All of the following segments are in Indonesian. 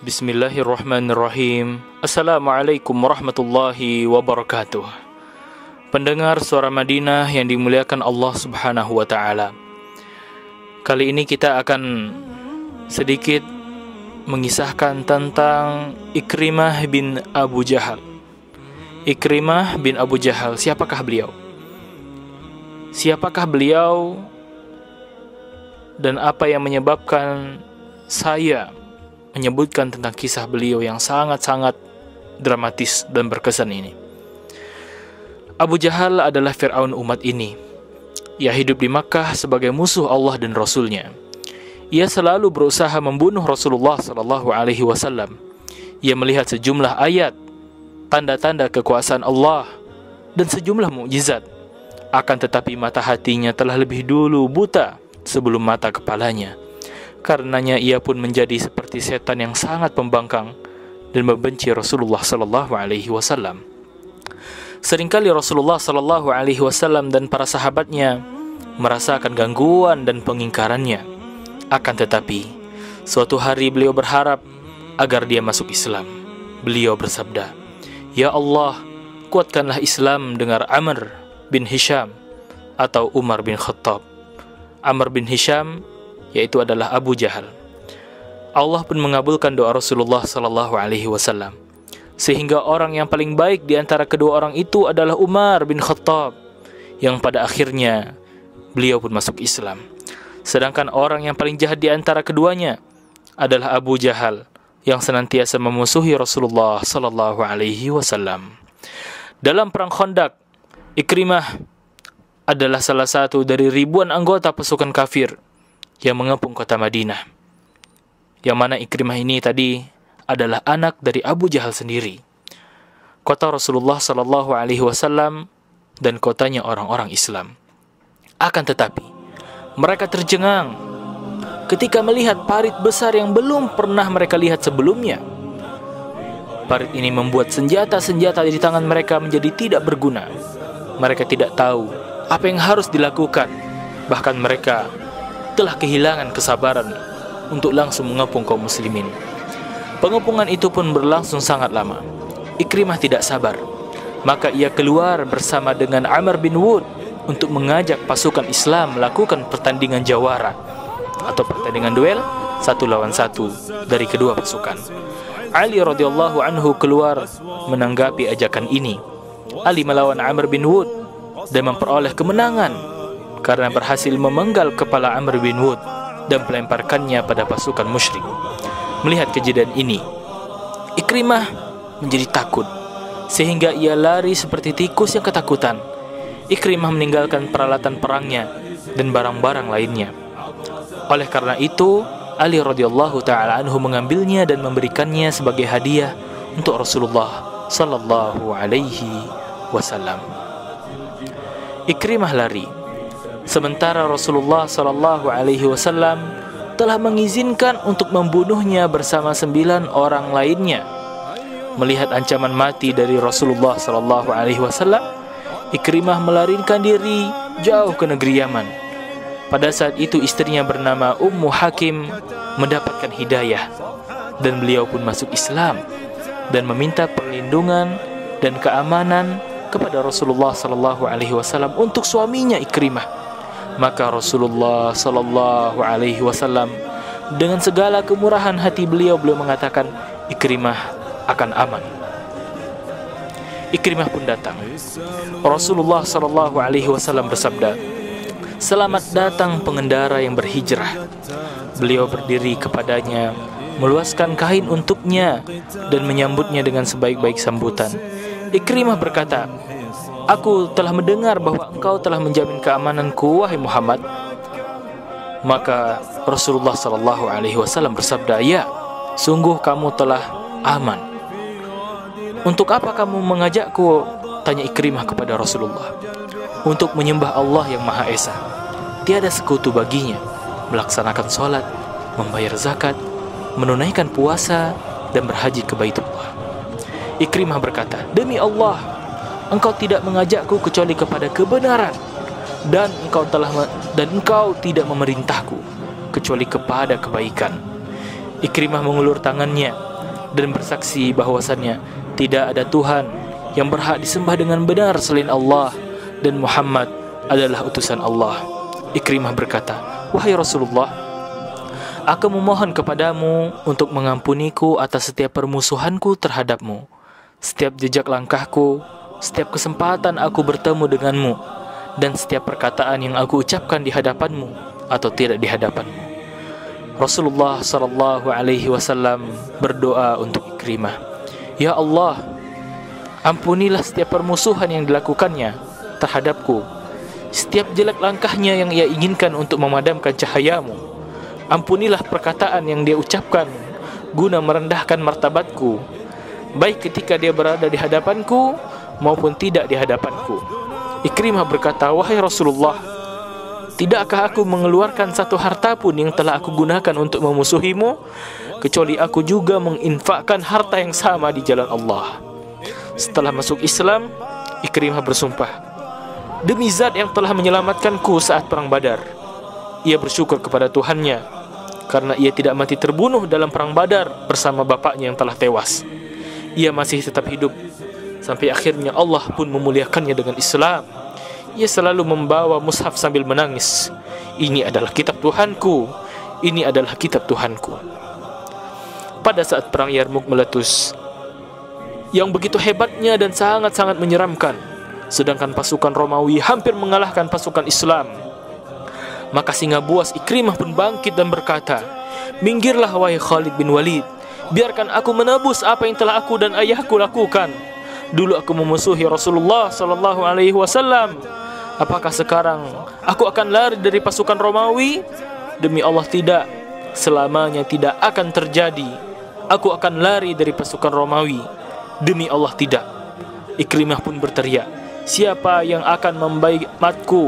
Bismillahirrahmanirrahim. Assalamualaikum warahmatullahi wabarakatuh. Pendengar Suara Madinah yang dimuliakan Allah Subhanahu wa ta'ala, kali ini kita akan sedikit mengisahkan tentang Ikrimah bin Abu Jahal. Ikrimah bin Abu Jahal, siapakah beliau? Siapakah beliau dan apa yang menyebabkan saya menyebutkan tentang kisah beliau yang sangat-sangat dramatis dan berkesan ini? Abu Jahal adalah Fir'aun umat ini. Ia hidup di Makkah sebagai musuh Allah dan Rasulnya. Ia selalu berusaha membunuh Rasulullah SAW. Ia melihat sejumlah ayat, tanda-tanda kekuasaan Allah, dan sejumlah mukjizat. Akan tetapi mata hatinya telah lebih dulu buta sebelum mata kepalanya. Karenanya ia pun menjadi seperti setan yang sangat pembangkang dan membenci Rasulullah SAW. Seringkali Rasulullah SAW dan para sahabatnya merasakan gangguan dan pengingkarannya. Akan tetapi, suatu hari beliau berharap agar dia masuk Islam. Beliau bersabda, "Ya Allah, kuatkanlah Islam dengan Amr bin Hisham atau Umar bin Khattab." Amr bin Hisham yaitu adalah Abu Jahal. Allah pun mengabulkan doa Rasulullah SAW, sehingga orang yang paling baik di antara kedua orang itu adalah Umar bin Khattab, yang pada akhirnya beliau pun masuk Islam. Sedangkan orang yang paling jahat di antara keduanya adalah Abu Jahal, yang senantiasa memusuhi Rasulullah SAW. Dalam perang Khandaq, Ikrimah adalah salah satu dari ribuan anggota pasukan kafir yang mengepung kota Madinah, yang mana Ikrimah ini tadi adalah anak dari Abu Jahal sendiri. Kota Rasulullah SAW dan kotanya orang-orang Islam. Akan tetapi mereka tercengang ketika melihat parit besar yang belum pernah mereka lihat sebelumnya. Parit ini membuat senjata-senjata di tangan mereka menjadi tidak berguna. Mereka tidak tahu apa yang harus dilakukan. Bahkan mereka telah kehilangan kesabaran untuk langsung mengepung kaum muslimin. Pengepungan itu pun berlangsung sangat lama. Ikrimah tidak sabar, maka ia keluar bersama dengan Amr bin Wud untuk mengajak pasukan Islam melakukan pertandingan jawara atau pertandingan duel 1 lawan 1 dari kedua pasukan. Ali radhiyallahu anhu keluar menanggapi ajakan ini. Ali melawan Amr bin Wud dan memperoleh kemenangan karena berhasil memenggal kepala Amr bin Wud dan melemparkannya pada pasukan musyrik. Melihat kejadian ini, Ikrimah menjadi takut, sehingga ia lari seperti tikus yang ketakutan. Ikrimah meninggalkan peralatan perangnya dan barang-barang lainnya. Oleh karena itu, Ali radhiyallahu ta'ala anhu mengambilnya dan memberikannya sebagai hadiah untuk Rasulullah sallallahu alaihi wasallam. Ikrimah lari, sementara Rasulullah SAW telah mengizinkan untuk membunuhnya bersama 9 orang lainnya. Melihat ancaman mati dari Rasulullah SAW, Ikrimah melarikan diri jauh ke negeri Yaman. Pada saat itu istrinya bernama Ummu Hakim mendapatkan hidayah, dan beliau pun masuk Islam dan meminta perlindungan dan keamanan kepada Rasulullah SAW untuk suaminya Ikrimah. Maka Rasulullah SAW dengan segala kemurahan hati beliau mengatakan Ikrimah akan aman. Ikrimah pun datang. Rasulullah SAW bersabda, "Selamat datang pengendara yang berhijrah." Beliau berdiri kepadanya, meluaskan kain untuknya dan menyambutnya dengan sebaik-baik sambutan. Ikrimah berkata, "Aku telah mendengar bahwa engkau telah menjamin keamananku, wahai Muhammad." Maka Rasulullah SAW bersabda, "Ya, sungguh kamu telah aman." "Untuk apa kamu mengajakku?" tanya Ikrimah kepada Rasulullah. "Untuk menyembah Allah yang Maha Esa. Tiada sekutu baginya, melaksanakan sholat, membayar zakat, menunaikan puasa, dan berhaji ke Baitullah." Ikrimah berkata, "Demi Allah, engkau tidak mengajakku kecuali kepada kebenaran, dan engkau tidak memerintahku kecuali kepada kebaikan." Ikrimah mengulur tangannya dan bersaksi bahwasannya tidak ada Tuhan yang berhak disembah dengan benar selain Allah, dan Muhammad adalah utusan Allah. Ikrimah berkata, "Wahai Rasulullah, aku memohon kepadamu untuk mengampuniku atas setiap permusuhanku terhadapmu, setiap jejak langkahku, setiap kesempatan aku bertemu denganmu, dan setiap perkataan yang aku ucapkan di hadapanmu atau tidak di hadapanmu." Rasulullah SAW berdoa untuk Ikrimah, "Ya Allah, ampunilah setiap permusuhan yang dilakukannya terhadapku, setiap jelek langkahnya yang ia inginkan untuk memadamkan cahayamu. Ampunilah perkataan yang dia ucapkan guna merendahkan martabatku, baik ketika dia berada di hadapanku maupun tidak di hadapanku." Ikrimah berkata, "Wahai Rasulullah, tidakkah aku mengeluarkan satu harta pun yang telah aku gunakan untuk memusuhimu, kecuali aku juga menginfakkan harta yang sama di jalan Allah." Setelah masuk Islam, Ikrimah bersumpah, "Demi zat yang telah menyelamatkanku saat perang Badar." Ia bersyukur kepada Tuhannya karena ia tidak mati terbunuh dalam perang Badar bersama bapaknya yang telah tewas. Ia masih tetap hidup sampai akhirnya Allah pun memuliakannya dengan Islam. Ia selalu membawa mushaf sambil menangis, "Ini adalah kitab Tuhanku, ini adalah kitab Tuhanku." Pada saat perang Yarmuk meletus, yang begitu hebatnya dan sangat-sangat menyeramkan, sedangkan pasukan Romawi hampir mengalahkan pasukan Islam, maka singa buas Ikrimah pun bangkit dan berkata, "Minggirlah wahai Khalid bin Walid, biarkan aku menebus apa yang telah aku dan ayahku lakukan. Dulu aku memusuhi Rasulullah SAW. Apakah sekarang aku akan lari dari pasukan Romawi? Demi Allah tidak, selamanya tidak akan terjadi. Aku akan lari dari pasukan Romawi. Demi Allah tidak." Ikrimah pun berteriak, "Siapa yang akan membayatku?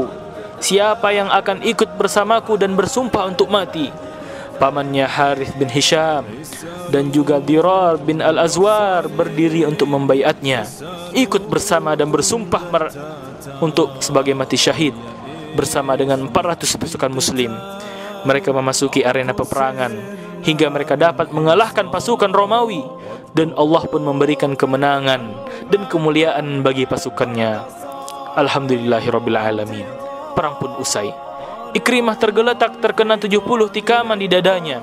Siapa yang akan ikut bersamaku dan bersumpah untuk mati?" Pamannya Harith bin Hisham dan juga Dirar bin Al-Azwar berdiri untuk membayatnya, ikut bersama dan bersumpah untuk sebagai mati syahid bersama dengan 400 pasukan muslim. Mereka memasuki arena peperangan hingga mereka dapat mengalahkan pasukan Romawi, dan Allah pun memberikan kemenangan dan kemuliaan bagi pasukannya. Alhamdulillahirabbil alamin. Perang pun usai. Ikrimah tergeletak terkena 70 tikaman di dadanya,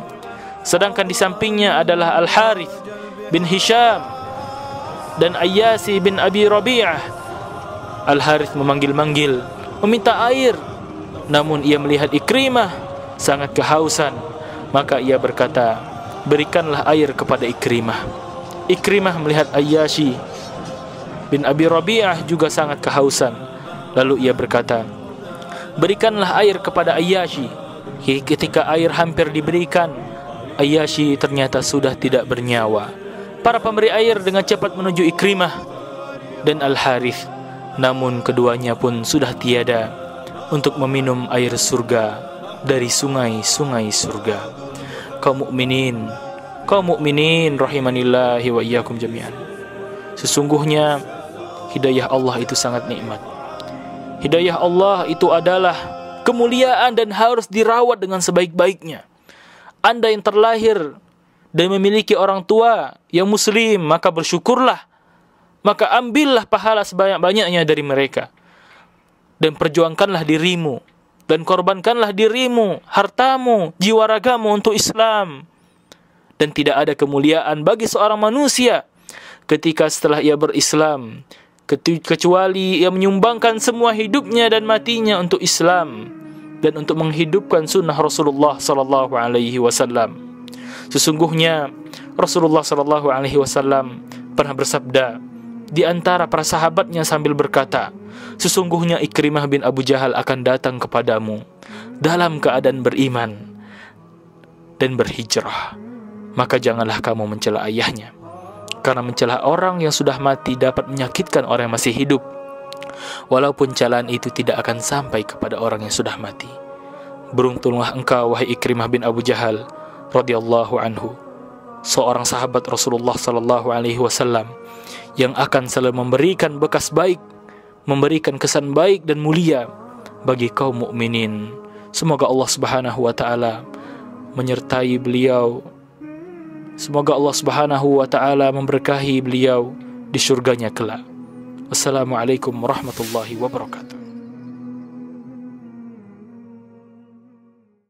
sedangkan di sampingnya adalah Al-Harith bin Hisham dan Ayyasi bin Abi Rabi'ah. Al-Harith memanggil-manggil, meminta air, namun ia melihat Ikrimah sangat kehausan, maka ia berkata, "Berikanlah air kepada Ikrimah." Ikrimah melihat Ayyasi bin Abi Rabi'ah juga sangat kehausan, lalu ia berkata, "Berikanlah air kepada Ayyasi." Ketika air hampir diberikan, Ayyasi ternyata sudah tidak bernyawa. Para pemberi air dengan cepat menuju Ikrimah dan Al-Harith, namun keduanya pun sudah tiada untuk meminum air surga dari sungai-sungai surga. Kaum mukminin rahimanillahi wa iyyakum jami'an. Sesungguhnya hidayah Allah itu sangat nikmat. Hidayah Allah itu adalah kemuliaan dan harus dirawat dengan sebaik-baiknya. Anda yang terlahir dan memiliki orang tua yang muslim, maka bersyukurlah. Maka ambillah pahala sebanyak-banyaknya dari mereka. Dan perjuangkanlah dirimu. Dan korbankanlah dirimu, hartamu, jiwa ragamu untuk Islam. Dan tidak ada kemuliaan bagi seorang manusia ketika setelah ia berislam, kecuali ia menyumbangkan semua hidupnya dan matinya untuk Islam dan untuk menghidupkan sunnah Rasulullah SAW. Sesungguhnya Rasulullah SAW pernah bersabda di antara para sahabatnya sambil berkata, "Sesungguhnya Ikrimah bin Abu Jahal akan datang kepadamu dalam keadaan beriman dan berhijrah. Maka janganlah kamu mencela ayahnya, karena mencela orang yang sudah mati dapat menyakitkan orang yang masih hidup, walaupun celaan itu tidak akan sampai kepada orang yang sudah mati. Beruntunglah engkau, wahai Ikrimah bin Abu Jahal radhiyallahu anhu, seorang sahabat Rasulullah SAW yang akan selalu memberikan bekas baik, memberikan kesan baik dan mulia bagi kaum mukminin. Semoga Allah Subhanahu wa taala menyertai beliau Semoga Allah Subhanahu wa taala memberkahi beliau di surganya kelak. Wassalamualaikum warahmatullahi wabarakatuh.